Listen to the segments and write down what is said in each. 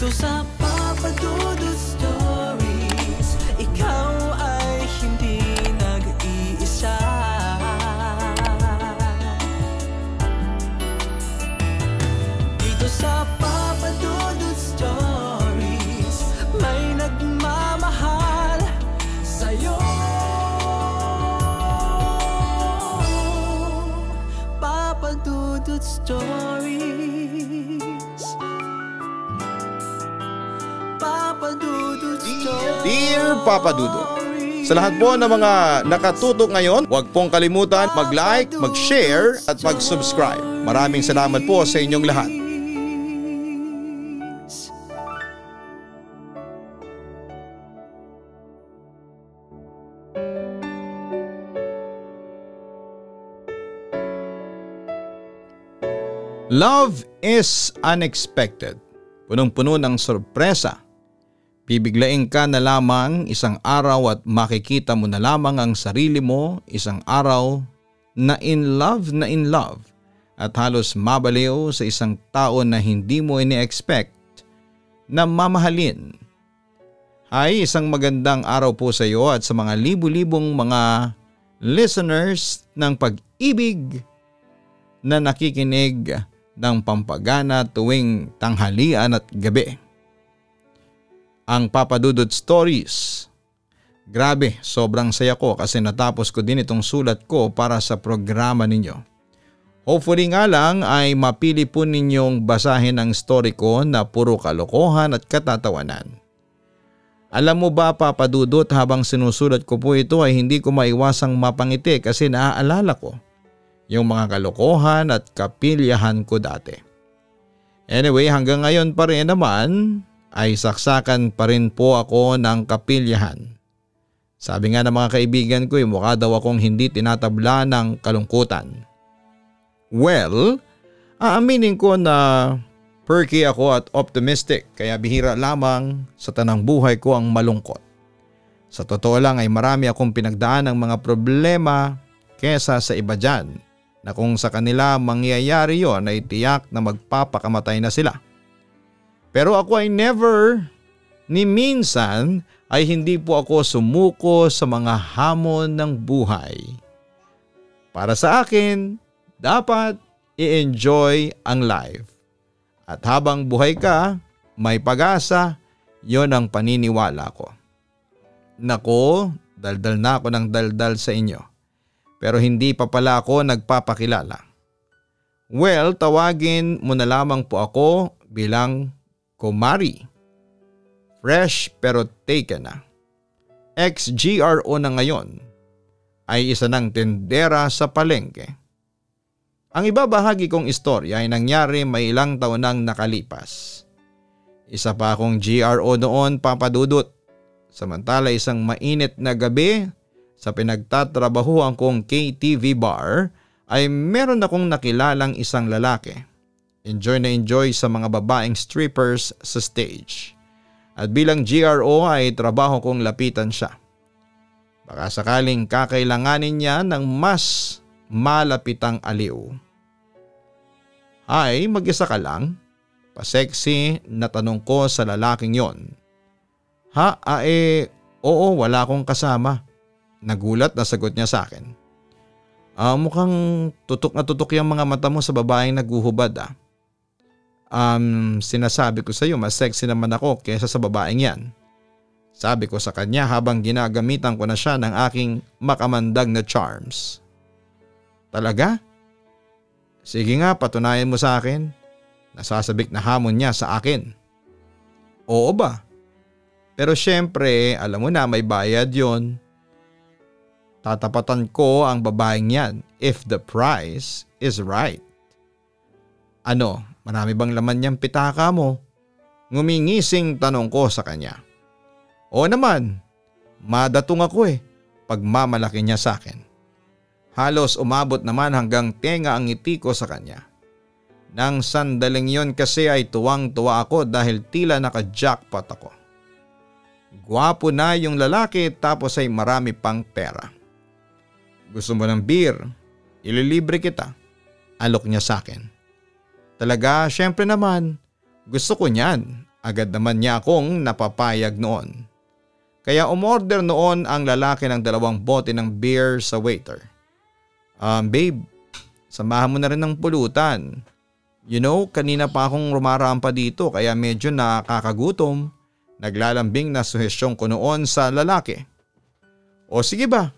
Dito sa Papa Dudut Stories, ikaw ay hindi nag-iisa. Dito sa Papa Dudut Stories, may nagmamahal sa'yo. Papa Dudut Stories, Papa Dudut Stories. Dear Papa Dudut, sa lahat po ng mga nakatutok ngayon, huwag pong kalimutan mag-like, mag-share at mag-subscribe. Maraming salamat po sa inyong lahat. Love is unexpected. Punong-puno ng sorpresa. Bibiglain ka na lamang isang araw at makikita mo na lamang ang sarili mo isang araw na in love at halos mabaliw sa isang tao na hindi mo ini-expect na mamahalin. Ay, isang magandang araw po sa iyo at sa mga libu-libong mga listeners ng Pag-ibig na nakikinig ng Pampagana tuwing tanghalian at gabi. Ang Papa Dudut Stories. Grabe, sobrang saya ko kasi natapos ko din itong sulat ko para sa programa ninyo. Hopefully nga lang ay mapili po ninyong basahin ang story ko na puro kalokohan at katatawanan. Alam mo ba Papa Dudut, habang sinusulat ko po ito ay hindi ko maiwasang mapangiti kasi naaalala ko yung mga kalokohan at kapilyahan ko dati. Anyway, hanggang ngayon pa rin naman ay saksakan pa rin po ako ng kapilyahan. Sabi nga ng mga kaibigan ko ay mukha daw akong hindi tinatabla ng kalungkutan. Well, aaminin ko na perky ako at optimistic kaya bihira lamang sa tanang buhay ko ang malungkot. Sa totoo lang ay marami akong pinagdaan ng mga problema kesa sa iba dyan na kung sa kanila mangyayari yon ay tiyak na magpapakamatay na sila. Pero ako ay never ni minsan ay hindi po ako sumuko sa mga hamon ng buhay. Para sa akin, dapat i-enjoy ang life. At habang buhay ka, may pag-asa, yon ang paniniwala ko. Nako, daldal na ako ng daldal sa inyo. Pero hindi pa pala ako nagpapakilala. Well, tawagin mo na lamang po ako bilang Kumari. Fresh pero taken na. Ex-GRO na ngayon ay isa ng tendera sa palengke. Ang ibabahagi kong istorya ay nangyari may ilang taon nang nakalipas. Isa pa akong GRO noon, Papa Dudut. Samantala isang mainit na gabi sa pinagtatrabahuan kong KTV bar ay meron akong nakilalang isang lalaki. Enjoy na enjoy sa mga babaeng strippers sa stage. At bilang GRO ay trabaho kong lapitan siya. Baka sakaling kakailanganin niya ng mas malapitang aliw. Ay, mag-isa ka lang? Pa-sexy na tanong ko sa lalaking yon. Oo, wala akong kasama. Nagulat na sagot niya sa akin. Mukhang tutok na tutok yung mga mata mo sa babaeng naguhubad Sinasabi ko sa iyo mas sexy naman ako kaysa sa babaeng yan. Sabi ko sa kanya habang ginagamitan ko na siya ng aking makamandag na charms. Talaga? Sige nga, patunayan mo sa akin. Nasasabik na hamon niya sa akin. Oo ba? Pero syempre, alam mo na may bayad yon. Tatapatan ko ang babaeng yan if the price is right. Ano, marami bang laman niyang pitaka mo? Ngumingising tanong ko sa kanya. Oo naman, madatong ako pagmamalaki niya sa akin. Halos umabot naman hanggang tenga ang ngiti ko sa kanya. Nang sandaling yon kasi ay tuwang-tuwa ako dahil tila naka-jackpot ako. Gwapo na yung lalaki tapos ay marami pang pera. Gusto mo ng beer? Ililibre kita. Alok niya sa akin. Talaga, syempre naman. Gusto ko niyan. Agad naman niya akong napapayag noon. Kaya umorder noon ang lalaki ng 2 bote ng beer sa waiter. Babe, samahan mo na rin ng pulutan. You know, kanina pa akong rumarampa dito kaya medyo nakakagutom. Naglalambing na suhestyon ko noon sa lalaki. O sige ba,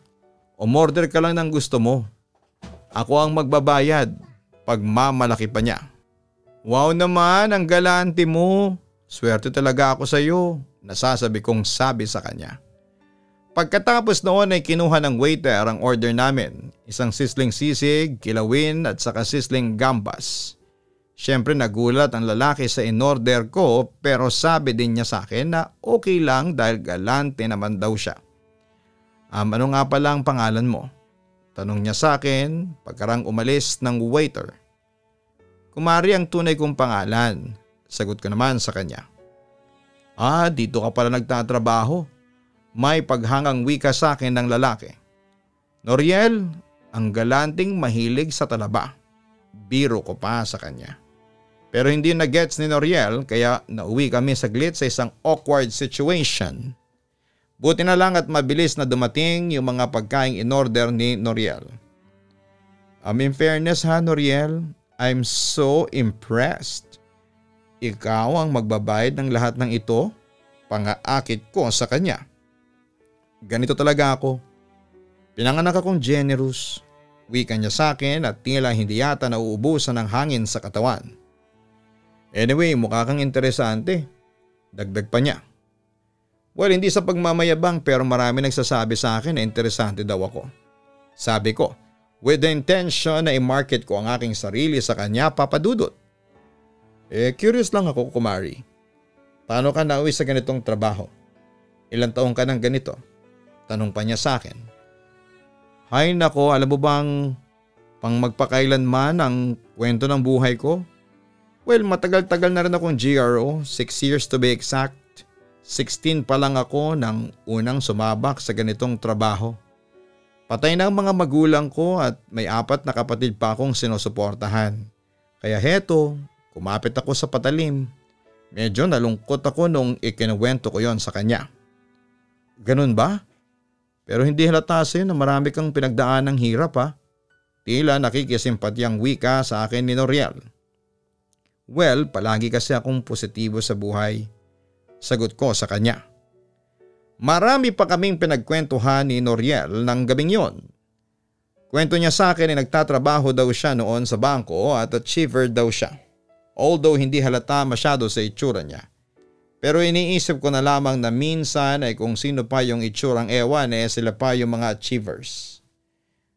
umorder ka lang ng gusto mo. Ako ang magbabayad, pagmamalaki pa niya. Wow naman, ang galante mo. Swerte talaga ako sa iyo, nasasabi kong sabi sa kanya. Pagkatapos noon ay kinuha ng waiter ang order namin. Isang sisling sisig, kilawin at saka sisling gambas. Siyempre nagulat ang lalaki sa in-order ko pero sabi din niya sa akin na okay lang dahil galante naman daw siya. Ano nga pala ang pangalan mo? Tanong niya sa akin pagkarang umalis ng waiter. Kumari ang tunay kong pangalan. Sagot ko naman sa kanya. Dito ka pala nagtatrabaho. May paghangang wika sa akin ng lalaki. Noriel, ang galanting mahilig sa talaba. Biro ko pa sa kanya. Pero hindi na gets ni Noriel kaya nauwi kami saglit sa isang awkward situation. Buti na lang at mabilis na dumating yung mga pagkaing in-order ni Noriel. In fairness ha Noriel, I'm so impressed. Ikaw ang magbabayad ng lahat ng ito, pangaakit ko sa kanya. Ganito talaga ako. Pinanganak akong generous. Wika niya sa akin at tila hindi yata nauubusan ng hangin sa katawan. Anyway, mukha kang interesante. Dagdag pa niya. Well, hindi sa pagmamayabang pero marami nagsasabi sa akin na interesante daw ako. Sabi ko, with the intention na i-market ko ang aking sarili sa kanya, papadudot. Curious lang ako, kumari. Paano ka nauwi sa ganitong trabaho? Ilang taong ka nang ganito? Tanong pa niya sa akin. Hay nako, alam mo bang pang magpakailanman ang kwento ng buhay ko? Well, matagal-tagal na rin akong GRO, 6 years to be exact. 16 pa lang ako nang unang sumabak sa ganitong trabaho. Patay na ang mga magulang ko at may 4 na kapatid pa akong sinusuportahan. Kaya heto, kumapit ako sa patalim. Medyo nalungkot ako nung ikinuwento ko yon sa kanya. Ganun ba? Pero hindi halata sa'yo na marami kang pinagdaan ng hirap ha. Tila nakikisimpatyang wika sa akin ni Noriel. Well, palagi kasi akong positibo sa buhay. Sagot ko sa kanya. Marami pa kaming pinagkwentuhan ni Noriel ng gabing yon. Kwento niya sa akin ay nagtatrabaho daw siya noon sa bangko at achiever daw siya. Although hindi halata masyado sa itsura niya. Pero iniisip ko na lamang na minsan ay kung sino pa yung itsurang ewan sila pa yung mga achievers.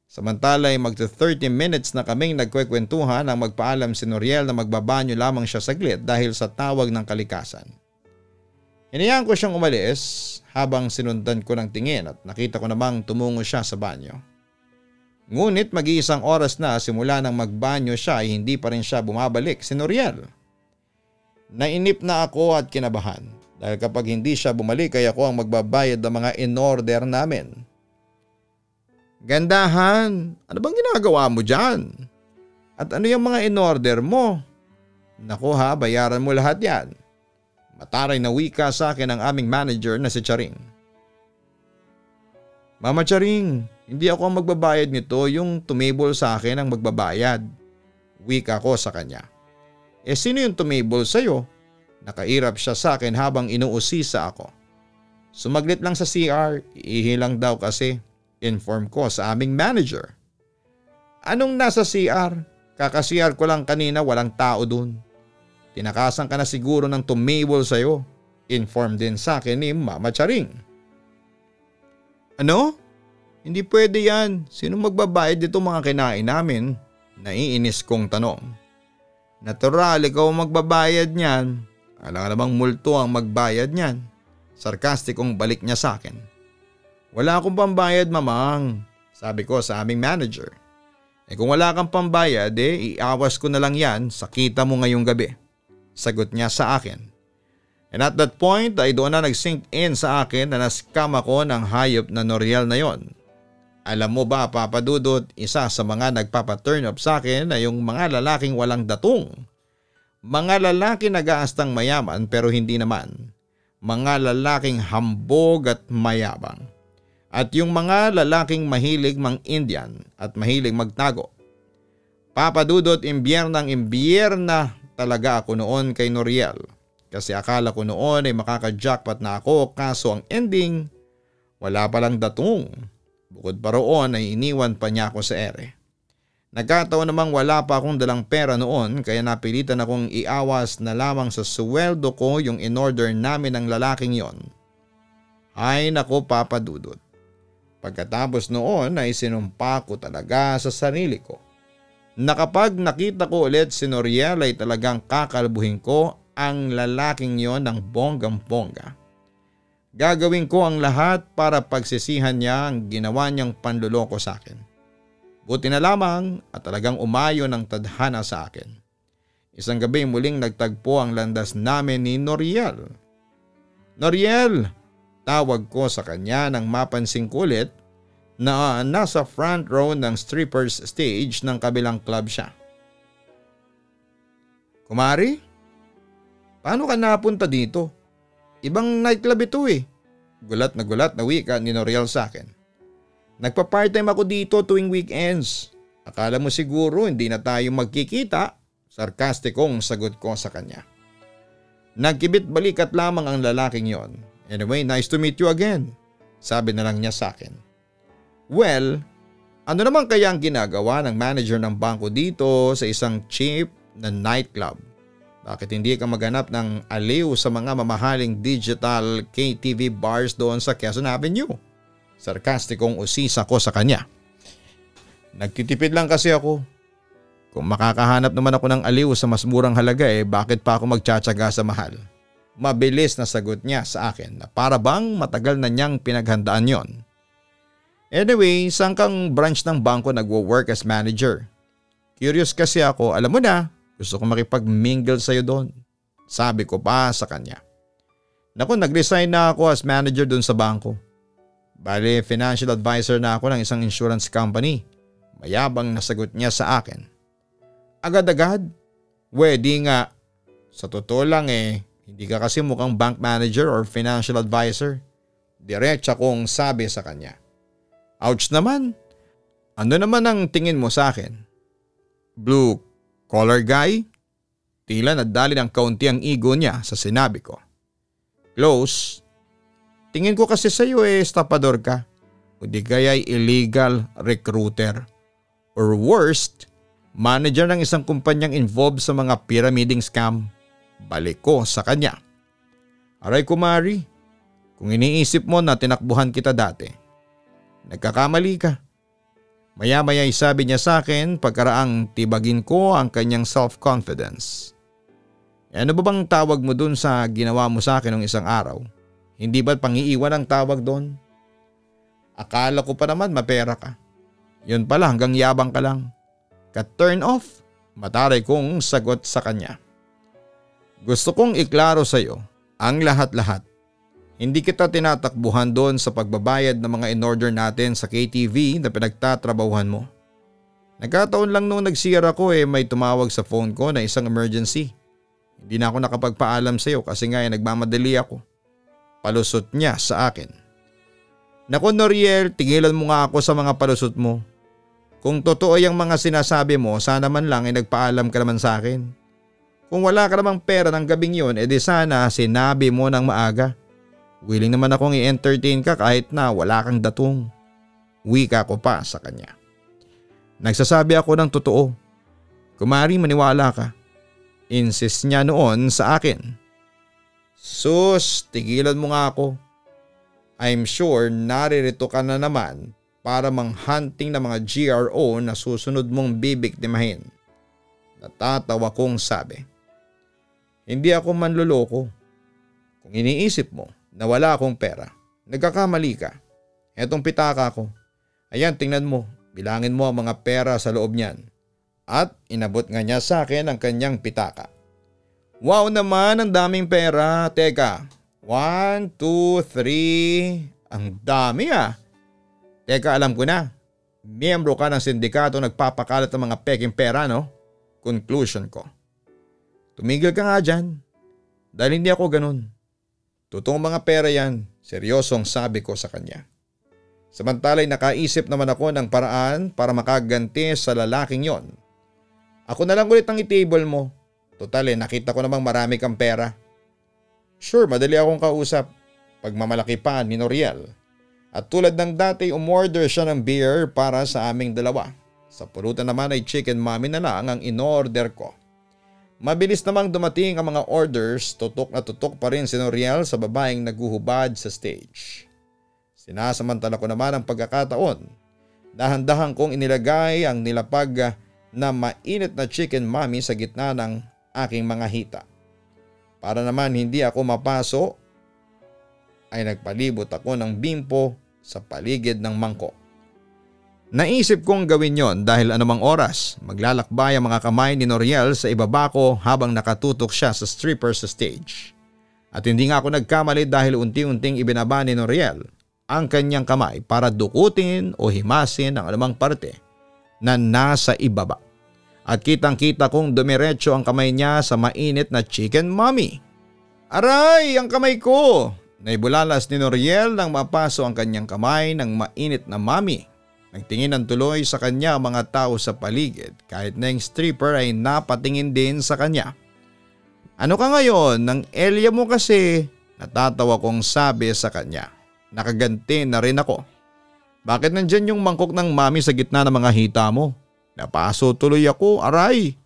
Samantala ay magto 30 minutes na kaming nagkwekwentuhan nang magpaalam si Noriel na magbabanyo lamang siya saglit dahil sa tawag ng kalikasan. Hinayaan ko siyang umalis habang sinundan ko ng tingin at nakita ko namang tumungo siya sa banyo. Ngunit mag-iisang oras na simula nang magbanyo siya ay hindi pa rin siya bumabalik si Noriel. Nainip na ako at kinabahan dahil kapag hindi siya bumalik ay ako ang magbabayad ng mga in-order namin. Gandahan, ano bang ginagawa mo dyan? At ano yung mga in-order mo? Naku ha, bayaran mo lahat yan. Mataray na wika sa akin ang aming manager na si Charing. Mama Charing, hindi ako ang magbabayad nito, yung tumable sa akin ang magbabayad. Wika ko sa kanya. Sino yung tumable sa'yo? Nakairap siya sa akin habang inuusisa ako. Sumaglit lang sa CR, ihilang daw kasi. Inform ko sa aming manager. Anong nasa CR? Kaka-CR ko lang kanina, walang tao dun. Tinakasan ka na siguro ng tumable sa'yo. Inform din sa akin ni Mama Charing. Ano? Hindi pwede yan. Sino magbabayad dito mga kinain namin? Naiinis kong tanong. Natural, ikaw ang magbabayad niyan. Alam namang multo ang magbayad niyan. Sarkastikong balik niya sa akin. Wala akong pambayad, mamang. Sabi ko sa aming manager. Kung wala kang pambayad, iawas ko na lang yan sa kita mo ngayong gabi. Sagot niya sa akin. And at that point ay doon na nag-sink in sa akin na na-scam ako ng hayop na Noriel na yon. Alam mo ba, Papadudot, isa sa mga nagpapaturn up sa akin ay yung mga lalaking walang datong. Mga lalaki nag-aastang mayaman pero hindi naman. Mga lalaking hambog at mayabang. At yung mga lalaking mahilig mang-Indian at mahilig magtago. Papa Dudut, imbyerna talaga ako noon kay Noriel. Kasi akala ko noon ay makaka-jackpot na ako, kaso ang ending, wala palang datong. Bukod pa roon ay iniwan pa niya ako sa ere. Nagkataon namang wala pa akong dalang pera noon kaya napilitan akong iawas na lamang sa sweldo ko yung in-order namin ng lalaking yon. Ay nako Papa Dudut. Pagkatapos noon ay sinumpa ko talaga sa sarili ko na kapag nakita ko ulit si Noriel ay talagang kakalbuhin ko ang lalaking yon ng bonggang-bongga. Gagawin ko ang lahat para pagsisihan niya ang ginawa niyang panluloko sa akin. Buti na lamang at talagang umayon ang tadhana sa akin. Isang gabi muling nagtagpo ang landas namin ni Noriel. Noriel! Tawag ko sa kanya nang mapansin ko ulit na nasa front row ng strippers stage ng kabilang club siya. Kumari? Paano ka napunta dito? Ibang nightclub ito eh. Gulat na wika ni Noriel sa akin. Nagpa-part-time ako dito tuwing weekends. Akala mo siguro hindi na tayo magkikita? Sarkastikong sagot ko sa kanya. Nagkibit balikat lamang ang lalaking yon. Anyway, nice to meet you again. Sabi na lang niya sa akin. Well, ano naman kaya ang ginagawa ng manager ng bangko dito sa isang cheap na nightclub? Bakit hindi ka maghanap ng aliw sa mga mamahaling digital KTV bars doon sa Quezon Avenue? Sarkastikong usisa ko sa kanya. Nagtitipid lang kasi ako. Kung makakahanap naman ako ng aliw sa mas murang halaga bakit pa ako magtsatsaga sa mahal? Mabilis na sagot niya sa akin na para bang matagal na niyang pinaghandaan yon. Anyway, saan kang branch ng bangko nagwo-work as manager? Curious kasi ako, alam mo na, gusto ko makipag-mingle sa'yo doon. Sabi ko pa sa kanya. Naku, nag-resign na ako as manager doon sa bangko. Bale, financial advisor na ako ng isang insurance company. Mayabang na sagot niya sa akin. Agad-agad? Di nga. Sa totoo lang hindi ka kasi mukhang bank manager or financial advisor. Diretsa kong sabi sa kanya. Ouch naman. Ano naman ang tingin mo sa akin? Blue collar guy? Tila nadali ng kaunti ang ego niya sa sinabi ko. Close. Tingin ko kasi sa iyo estapador ka. O di kaya'y illegal recruiter. Or worst, manager ng isang kumpanyang involved sa mga pyramiding scam. Balik ko sa kanya. Aray kumari, kung iniisip mo na tinakbuhan kita dati, nagkakamali ka. Maya-maya sabi niya sa akin pagkaraang tibagin ko ang kanyang self-confidence. Ano ba bang tawag mo dun sa ginawa mo sa akin ng isang araw? Hindi ba pang-iiwan ang tawag doon? Akala ko pa naman mapera ka. Yun pala hanggang yabang ka lang. Ka-turn off, mataray kong sagot sa kanya. Gusto kong iklaro sa iyo ang lahat-lahat. Hindi kita tinatakbuhan doon sa pagbabayad ng mga in-order natin sa KTV na pinagtatrabahuhan mo. Nagkataon lang nung nag-CR ako may tumawag sa phone ko na isang emergency. Hindi na ako nakapagpaalam sa iyo kasi nga nagmamadali ako. Palusot niya sa akin. Naku Noriel, tigilan mo nga ako sa mga palusot mo. Kung totoo yung mga sinasabi mo, sana man lang nagpaalam ka naman sa akin. Kung wala ka namang pera ng gabing yun, edi sana sinabi mo ng maaga. Willing naman akong i-entertain ka kahit na wala kang datong. Wika ko pa sa kanya. Nagsasabi ako ng totoo. Kumari maniwala ka. Insist niya noon sa akin. Sus, tigilan mo nga ako. I'm sure naririto ka na naman para manghunting ng mga GRO na susunod mong bibiktimahin. Natatawa kong sabi. Hindi ako manloloko. Kung iniisip mo na wala akong pera, nagkakamali ka. Etong pitaka ko. Ayan, tingnan mo. Bilangin mo ang mga pera sa loob niyan. At inabot nga niya sa akin ang kanyang pitaka. Wow naman, ang daming pera. Teka, 1, 2, 3. Ang dami Teka, alam ko na. Miyembro ka ng sindikato nagpapakalat ng mga peking pera, no? Conclusion ko. Tumigil ka nga dyan. Dahil hindi ako ganun. Totoong mga pera yan, seryosong sabi ko sa kanya. Samantala'y nakaisip naman ako ng paraan para makaganti sa lalaking yon. Ako na lang ulit ang i-table mo. Total nakita ko namang marami kang pera. Sure, madali akong kausap. Pagmamalaki pa ni Noriel. At tulad ng dati umorder siya ng beer para sa aming dalawa. Sa pulutan naman ay chicken mommy na lang ang in-order ko. Mabilis namang dumating ang mga orders, tutok na tutok pa rin si Noriel sa babaeng naguhubad sa stage. Sinasamantala ko naman ang pagkakataon. Dahan-dahan kong inilagay ang nilapag na mainit na chicken mommy sa gitna ng aking mga hita. Para naman hindi ako mapaso, ay nagpalibot ako ng bimpo sa paligid ng mangkok. Naisip kong gawin yon dahil anumang oras maglalakbay ang mga kamay ni Noriel sa ibaba ko habang nakatutok siya sa stripper sa stage. At hindi nga ako nagkamali dahil unti-unting ibinaba ni Noriel ang kanyang kamay para dukutin o himasin ang anumang parte na nasa ibaba. At kitang-kita kong dumiretso ang kamay niya sa mainit na chicken mommy. Aray! Ang kamay ko! Naibulalas ni Noriel nang mapaso ang kanyang kamay ng mainit na mommy. Nagtingin ng tuloy sa kanya ang mga tao sa paligid kahit na yung stripper ay napatingin din sa kanya. Ano ka ngayon? Nang Elia mo kasi, natatawa kong sabi sa kanya. Nakaganti na rin ako. Bakit nandyan yung mangkok ng mami sa gitna ng mga hita mo? Napaso tuloy ako, aray.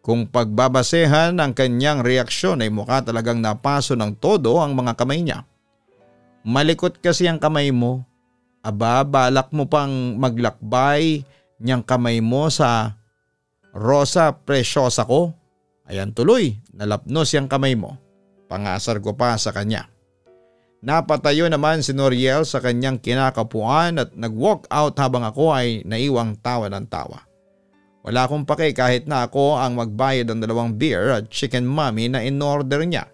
Kung pagbabasehan ang kanyang reaksyon ay mukha talagang napaso ng todo ang mga kamay niya. Malikot kasi ang kamay mo. Aba, balak mo pang maglakbay niyang kamay mo sa rosa presyosa ko? Ayan tuloy, nalapnos yung kamay mo. Pangasar ko pa sa kanya. Napatayo naman si Noriel sa kanyang kinakapuan at nag-walk out habang ako ay naiwang tawa ng tawa. Wala akong pake kahit na ako ang magbayad ng 2 beer at chicken mommy na in-order niya.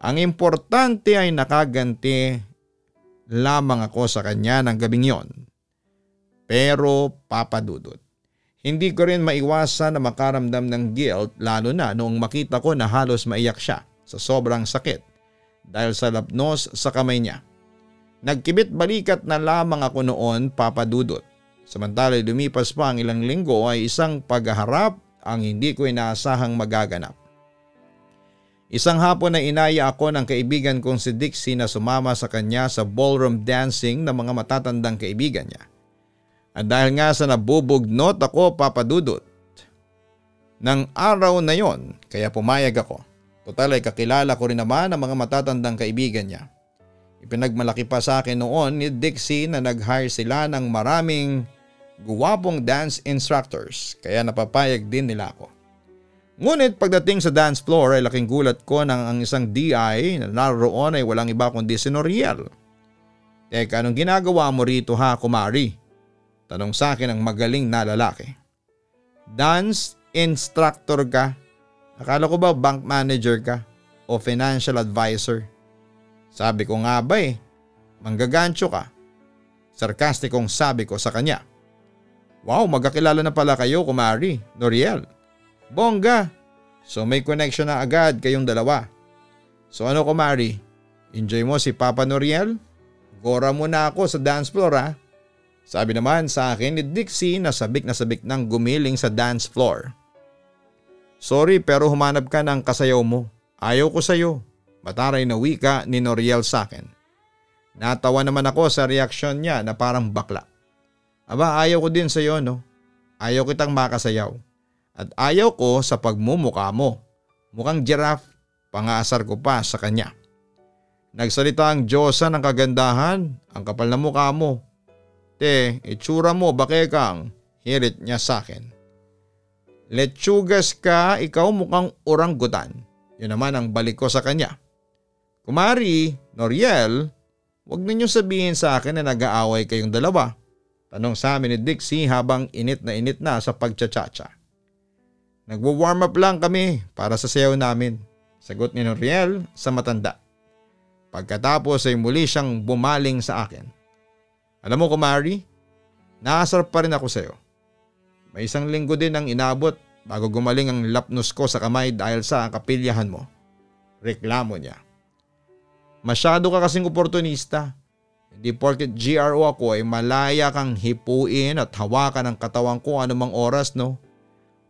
Ang importante ay nakaganti lamang ako sa kanya ng gabing yon. Pero papadudot, hindi ko rin maiwasan na makaramdam ng guilt lalo na noong makita ko na halos maiyak siya sa sobrang sakit dahil sa lapnos sa kamay niya. Nagkibit balikat na lamang ako noon, papadudot. Samantala lumipas pa ang ilang linggo ay isang paghaharap ang hindi ko inaasahang magaganap. Isang hapon na inaya ako ng kaibigan kong si Dixie na sumama sa kanya sa ballroom dancing ng mga matatandang kaibigan niya. At dahil nga sa nabubugnot ako, papadudot ng araw na yon, kaya pumayag ako. Total ay kakilala ko rin naman ang mga matatandang kaibigan niya. Ipinagmalaki pa sa akin noon ni Dixie na nag-hire sila ng maraming guwapong dance instructors, kaya napapayag din nila ako. Ngunit pagdating sa dance floor ay laking gulat ko nang ang isang DI na naroon ay walang iba kundi si Noriel. Teka, anong ginagawa mo rito ha, kumari? Tanong sa akin ang magaling na lalaki. Dance instructor ka? Akala ko ba bank manager ka o financial advisor? Sabi ko nga ba manggagancho ka. Sarkastikong sabi ko sa kanya. Wow, magkakilala na pala kayo, kumari, Noriel. Bongga! So may connection na agad kayong dalawa. So ano kumari? Enjoy mo si Papa Noriel? Gora mo na ako sa dance floor ha? Sabi naman sa akin ni Dixie na sabik nang gumiling sa dance floor. Sorry pero humanap ka ng kasayaw mo. Ayaw ko sayo. Mataray na wika ni Noriel sa akin. Natawa naman ako sa reaksyon niya na parang bakla. Aba ayaw ko din sayo no. Ayaw kitang makasayaw. At ayaw ko sa pagmumukha mo. Mukhang giraffe, pangasar ko pa sa kanya. Nagsalita ang Diyosa ng kagandahan, ang kapal na mukha mo. Te, itsura mo bakekang, hirit niya sa akin. Lechugas ka, ikaw mukhang oranggutan. Yun naman ang balik ko sa kanya. Kumari, Noriel, huwag ninyo sabihin sa akin na nag-aaway kayong dalawa. Tanong sa amin ni Dixie habang init na sa pagtsatsacha. Nagwo-warm up lang kami para sa sayaw namin, sagot ni Noriel sa matanda. Pagkatapos ay muli siyang bumaling sa akin. Alam mo kumari, naasar pa rin ako sa iyo. May 1 linggo din ang inabot bago gumaling ang lapnos ko sa kamay dahil sa kapilyahan mo. Reklamo niya. Masyado ka kasing oportunista. Hindi porket GRO ako ay malaya kang hipuin at hawakan ang katawan ko anumang oras, no?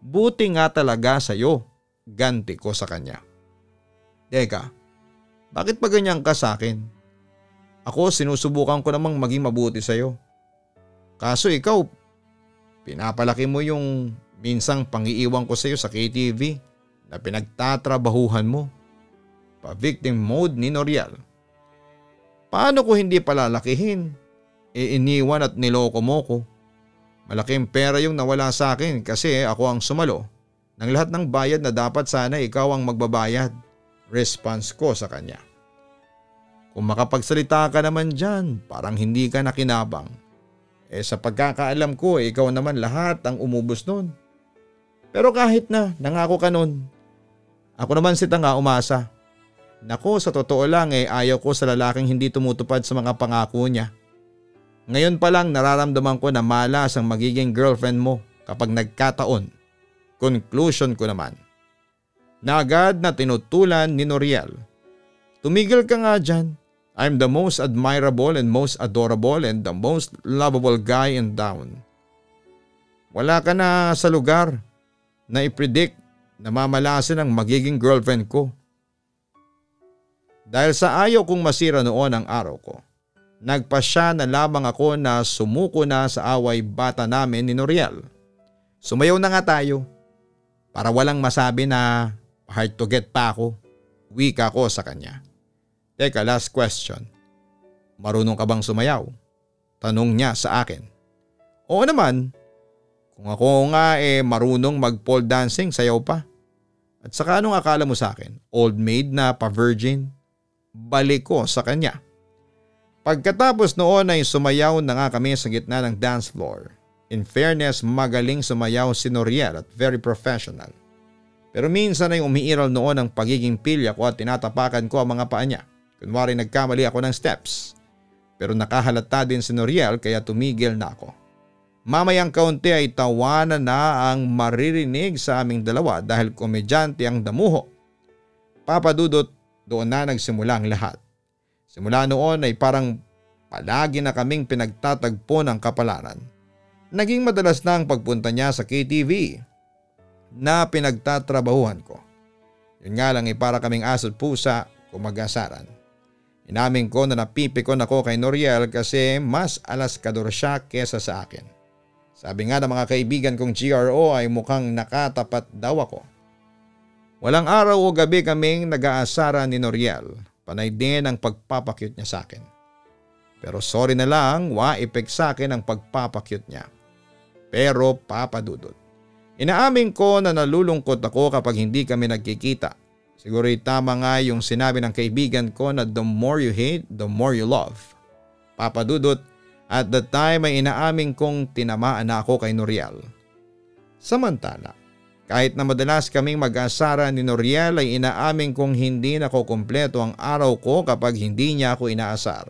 Buti nga talaga sa'yo. Ganti ko sa kanya. Teka, bakit pa ganyan ka sa akin? Ako sinusubukan ko namang maging mabuti sa'yo. Kaso ikaw, pinapalaki mo yung minsang pangiiwan ko sa'yo sa KTV na pinagtatrabahuhan mo. Pa-victim mode ni Noriel. Paano ko hindi palalakihin? Iniwan at niloko mo ko. Malaking pera yung nawala sa akin kasi ako ang sumalo ng lahat ng bayad na dapat sana ikaw ang magbabayad. Response ko sa kanya. Kung makapagsalita ka naman dyan, parang hindi ka nakinabang. Sa pagkakaalam ko, ikaw naman lahat ang umubos nun. Pero kahit na, nangako ka nun. Ako naman si tanga umasa. Naku, sa totoo lang ayaw ko sa lalaking hindi tumutupad sa mga pangako niya. Ngayon pa lang nararamdaman ko na malas ang magiging girlfriend mo kapag nagkataon. Conclusion ko naman. Na agad na tinutulan ni Noriel. Tumigil ka nga dyan. I'm the most admirable and most adorable and the most lovable guy in town. Wala ka na sa lugar na i-predict na mamalasin ang magiging girlfriend ko. Dahil sa ayaw kong masira noon ang araw ko, nagpasya na lamang ako na sumuko na sa away bata namin ni Noriel. Sumayaw na nga tayo para walang masabi na hard to get pa ako. Wika ko sa kanya. Teka, last question. Marunong ka bang sumayaw? Tanong niya sa akin. Oo naman. Kung ako nga marunong mag pole dancing, sayaw pa. At saka anong akala mo sa akin? Old maid na pa-virgin? Balik ko sa kanya. Pagkatapos noon ay sumayaw na nga kami sa gitna ng dance floor. In fairness, magaling sumayaw si Noriel at very professional. Pero minsan ay umiiral noon ang pagiging pilya ko at tinatapakan ko ang mga paa niya. Kunwari nagkamali ako ng steps. Pero nakahalata din si Noriel kaya tumigil na ako. Mamayang kaunti ay tawanan na ang maririnig sa aming dalawa dahil komedyante ang damuho. Papadudot, doon na nagsimula ang lahat. Simula noon ay parang palagi na kaming pinagtatagpo ng kapalaran. Naging madalas na ang pagpunta niya sa KTV na pinagtatrabahuhan ko. Yun nga lang para kaming aso't pusa kung mag-asaran. Inamin ko na napipikon ako kay Noriel kasi mas alaskador siya kesa sa akin. Sabi nga ng mga kaibigan kong GRO ay mukhang nakatapat daw ako. Walang araw o gabi kaming nag-aasara ni Noriel. Panay din ang pagpapakyut niya sa akin. Pero sorry na lang, wa-epek sa akin ang pagpapakyut niya. Pero papadudot. Inaamin ko na nalulungkot ako kapag hindi kami nagkikita. Siguro tama nga yung sinabi ng kaibigan ko na the more you hate, the more you love. Papadudot, at the time ay inaamin kong tinamaan na ako kay Noriel. Samantala, kahit na madalas kaming mag-asara ni Noriel ay inaamin kong hindi nakukumpleto ang araw ko kapag hindi niya ako inaasar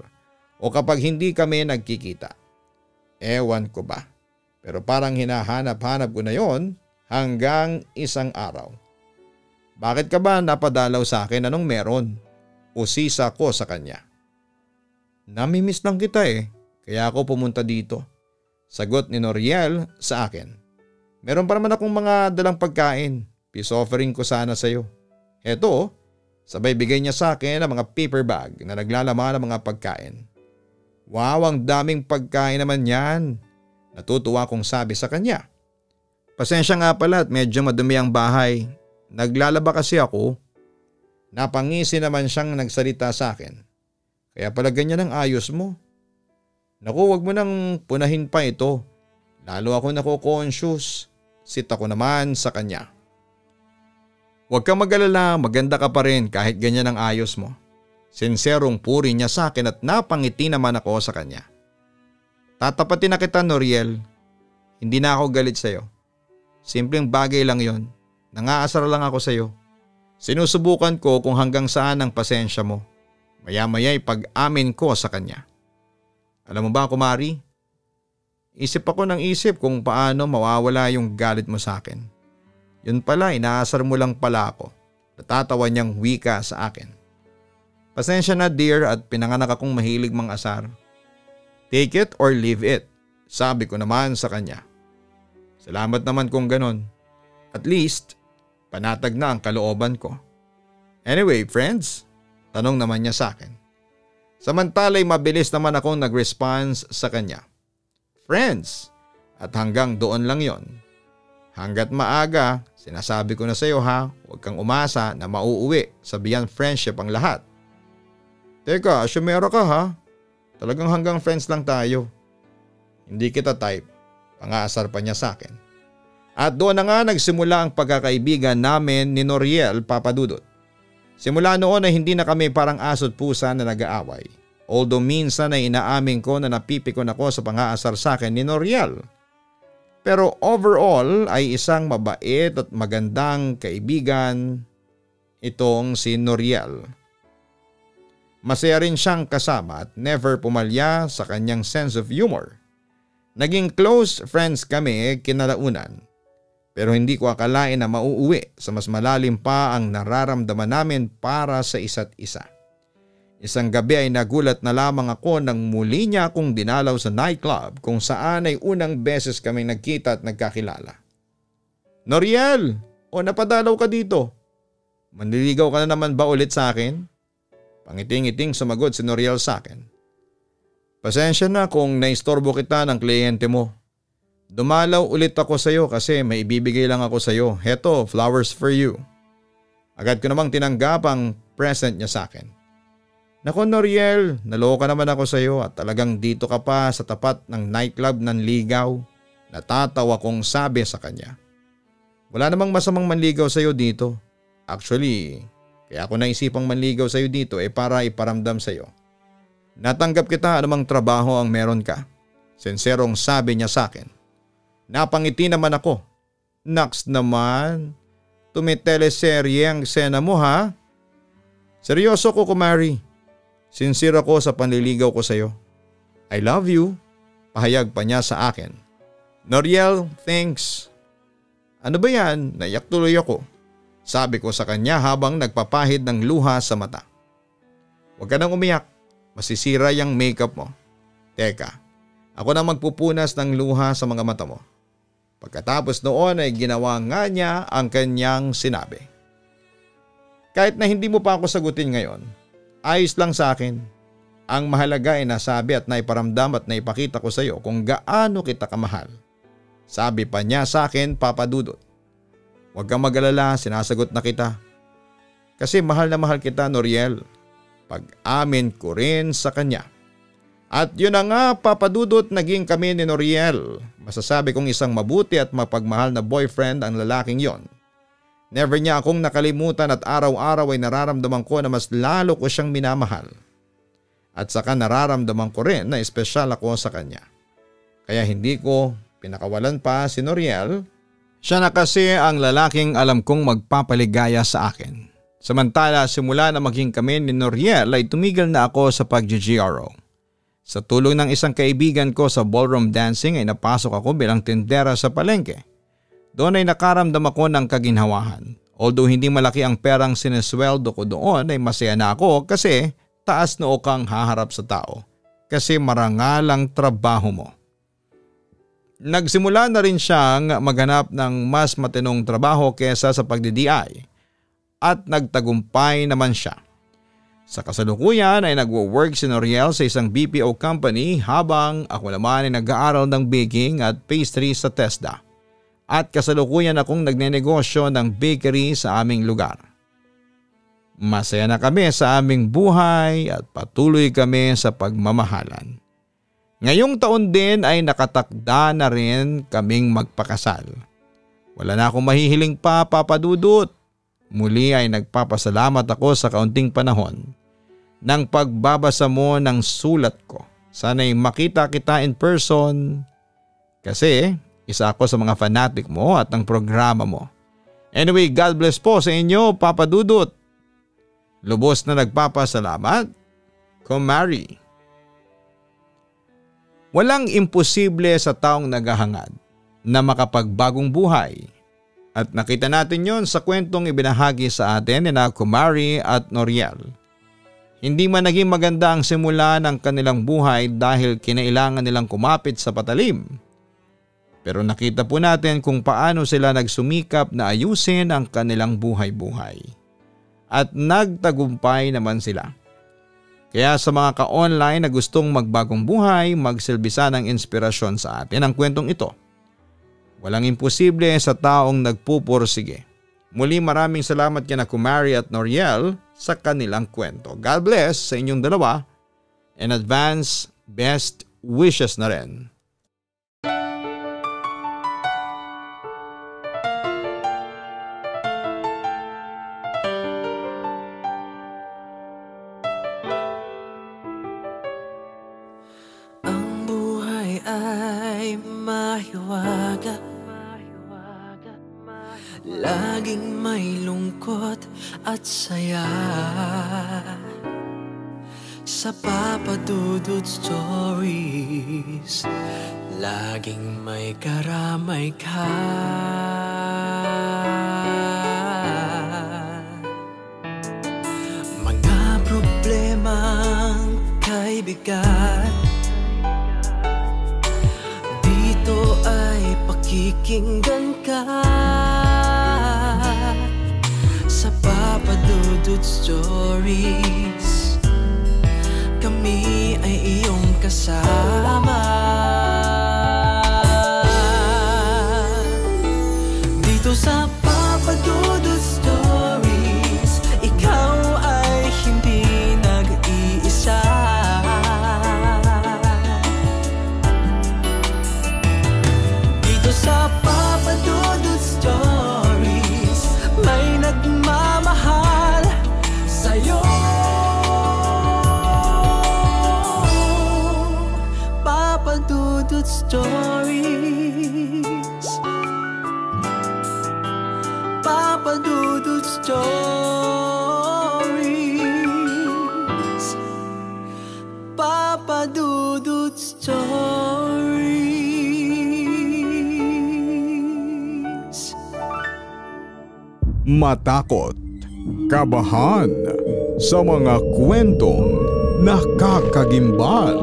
o kapag hindi kami nagkikita. Ewan ko ba, pero parang hinahanap-hanap ko na yon hanggang isang araw. Bakit ka ba napadalaw sa akin? Anong meron? Usisa ko sa kanya. Namimiss lang kita kaya ako pumunta dito. Sagot ni Noriel sa akin. Meron pa naman akong mga dalang pagkain. Peace offering ko sana sa iyo. Eto, sabay bigay niya sa akin ang mga paper bag na naglalaman ng mga pagkain. Wow, ang daming pagkain naman yan. Natutuwa kong sabi sa kanya. Pasensya nga pala at medyo madumi ang bahay. Naglalaba kasi ako. Napangisi naman siyang nagsalita sa akin. Kaya pala ganyan ang ayos mo. Naku, wag mo nang punahin pa ito. Lalo ako nako-conscious. Sit ako naman sa kanya. Huwag kang mag-alala, maganda ka pa rin kahit ganyan ang ayos mo. Sinserong puri niya sa akin at napangiti naman ako sa kanya. Tatapatin na kita, Noriel. Hindi na ako galit sa'yo. Simpleng bagay lang yon. Nangaasar lang ako sa'yo. Sinusubukan ko kung hanggang saan ang pasensya mo. Maya-maya'y pag-amin ko sa kanya. Alam mo ba, kumari? Isip ako ng isip kung paano mawawala yung galit mo sa akin. Yun pala, inaasar mo lang pala ako. Natatawa niyang wika sa akin. Pasensya na dear at pinanganak akong mahilig mang-asar. Take it or leave it, sabi ko naman sa kanya. Salamat naman kung ganon. At least, panatag na ang kalooban ko. Anyway friends, tanong naman niya sa akin. Samantala'y mabilis naman akong nag-response sa kanya. Friends, at hanggang doon lang yon. Hanggat maaga, sinasabi ko na sa iyo ha, huwag kang umasa na mauuwi sa beyond friendship ang lahat. Teka, asyumera ka ha? Talagang hanggang friends lang tayo. Hindi kita type, pangaasar pa niya sa akin. At doon na nga nagsimula ang pagkakaibigan namin ni Noriel, Papa Dudut. Simula noon ay hindi na kami parang aso't pusa na nag-aaway. Although minsan ay inaamin ko na napipikon ako sa pangaasar sa akin ni Noriel. Pero overall ay isang mabait at magandang kaibigan itong si Noriel. Masaya rin siyang kasama at never pumalya sa kanyang sense of humor. Naging close friends kami kinalaunan. Pero hindi ko akalain na mauuwi sa mas malalim pa ang nararamdaman namin para sa isa't isa. Isang gabi ay nagulat na lamang ako nang muli niya akong dinalaw sa nightclub kung saan ay unang beses kaming nagkita at nagkakilala. Noriel, napadalaw ka dito. Manliligaw ka na naman ba ulit sa akin? Pangiting-iting sumagot si Noriel sa akin. Pasensya na kung naistorbo kita ng kliyente mo. Dumalaw ulit ako sa iyo kasi may ibibigay lang ako sa iyo. Heto, flowers for you. Agad ko namang tinanggap ang present niya sa akin. Naku Noriel, naloka naman ako sa iyo at talagang dito ka pa sa tapat ng nightclub ng ligaw. Natatawa kong sabi sa kanya. Wala namang masamang manligaw sa iyo dito. Actually, kaya ako naisipang manligaw sa iyo dito para iparamdam sa iyo. Natanggap kita anumang trabaho ang meron ka. Sinserong sabi niya sa akin. Napangiti naman ako. Naks naman, tumiteleserye ang eksena mo ha? Seryoso ko kumari. Sincere ako sa panliligaw ko sa iyo. I love you. Pahayag pa niya sa akin. Noriel, thanks. Ano ba yan? Naiyak tuloy ako. Sabi ko sa kanya habang nagpapahid ng luha sa mata. Huwag ka nang umiyak. Masisira yung makeup mo. Teka, ako na magpupunas ng luha sa mga mata mo. Pagkatapos noon ay ginawa nga niya ang kanyang sinabi. Kahit na hindi mo pa ako sagutin ngayon, ayos lang sa akin. Ang mahalaga ay nasabi at naiparamdam at naipakita ko sa iyo kung gaano kita kamahal. Sabi pa niya sa akin, Papa Dudut. Huwag kang mag-alala, sinasagot na kita. Kasi mahal na mahal kita, Noriel. Pag-amin ko rin sa kanya. At yun na nga Papa Dudut, naging kami ni Noriel. Masasabi kong isang mabuti at mapagmahal na boyfriend ang lalaking yon. Never niya akong nakalimutan at araw-araw ay nararamdaman ko na mas lalo ko siyang minamahal. At saka nararamdaman ko rin na espesyal ako sa kanya. Kaya hindi ko pinakawalan pa si Noriel. Siya na kasi ang lalaking alam kong magpapaligaya sa akin. Samantala simula na maging kami ni Noriel ay tumigil na ako sa pag-GRO. Sa tulong ng isang kaibigan ko sa ballroom dancing ay napasok ako bilang tindera sa palengke. Doon ay nakaramdam ako ng kaginhawahan. Although hindi malaki ang perang sinesweldo ko doon ay masaya na ako kasi taas noo kang haharap sa tao. Kasi marangalang trabaho mo. Nagsimula na rin siyang maghanap ng mas matinong trabaho kesa sa pagdi-DI. At nagtagumpay naman siya. Sa kasalukuyan ay nagwo-work si Noriel sa isang BPO company habang ako naman ay nag-aaral ng baking at pastry sa TESDA. At kasalukuyan akong nagnenegosyo ng bakery sa aming lugar. Masaya na kami sa aming buhay at patuloy kami sa pagmamahalan. Ngayong taon din ay nakatakda na rin kaming magpakasal. Wala na akong mahihiling pa, Papa Dudut. Muli ay nagpapasalamat ako sa kaunting panahon ng pagbabasa mo ng sulat ko. Sana'y makita kita in person kasi isa ako sa mga fanatic mo at ng programa mo. Anyway, God bless po sa inyo, Papa Dudut. Lubos na nagpapasalamat, Kumari. Walang imposible sa taong naghahangad na makapagbagong buhay. At nakita natin yon sa kwentong ibinahagi sa atin ni Kumari at Noriel. Hindi man naging maganda ang simula ng kanilang buhay dahil kinailangan nilang kumapit sa patalim. Pero nakita po natin kung paano sila nagsumikap na ayusin ang kanilang buhay-buhay. At nagtagumpay naman sila. Kaya sa mga ka-online na gustong magbagong buhay, magsilbisa ng inspirasyon sa atin ang kwentong ito. Walang imposible sa taong nagpupursige. Muli maraming salamat kina Kumari at Noriel sa kanilang kwento. God bless sa inyong dalawa and advance best wishes na rin. Ang buhay ay mahiwaga, laging may lungkot at saya. Sa Papa Dudut Stories, laging may karamay ka. Mga problemang kay bigat, dito ay pakikinggan ka. Sa Papa Dudut Stories, kami ay iyong kasama. Dito sa Papa Dudut Stories, ikaw ay hindi nag-iisa. Dito sa Papa Dudut Stories, may nagmamahal sa'yo. Papa Dudut Stories, Papa Dudut Stories, Papa Dudut Stories. Matakot, kabahan sa mga kwentong nakakagimbal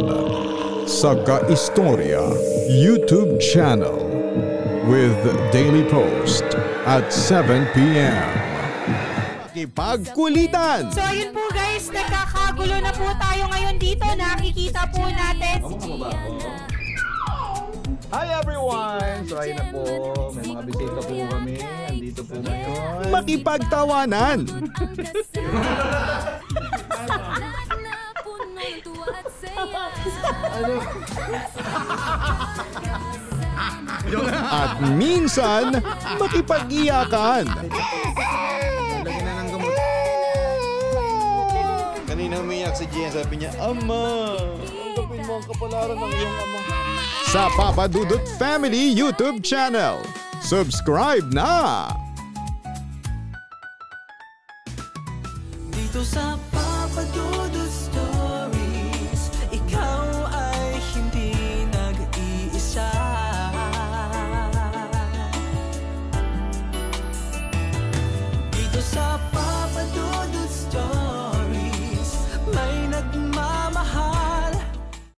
sa Kaistorya YouTube channel with daily post at 7 p.m. Makipagkulitan! So ayun po guys, nagkakagulo na po tayo ngayon dito. Nakikita po natin si Gian. Hi everyone! So ayun na po, may mga bisita po kami. Andito po ngayon. Makipagtawanan! At minsan, makipag-iyakan. Lagyan na ng gamot. Kanina umiyak si Gian, sabi niya, Ama, tanggapin mo ang kapalaran ng iyong ama. Sa Papa Dudut Family YouTube channel. Subscribe na! Dito sa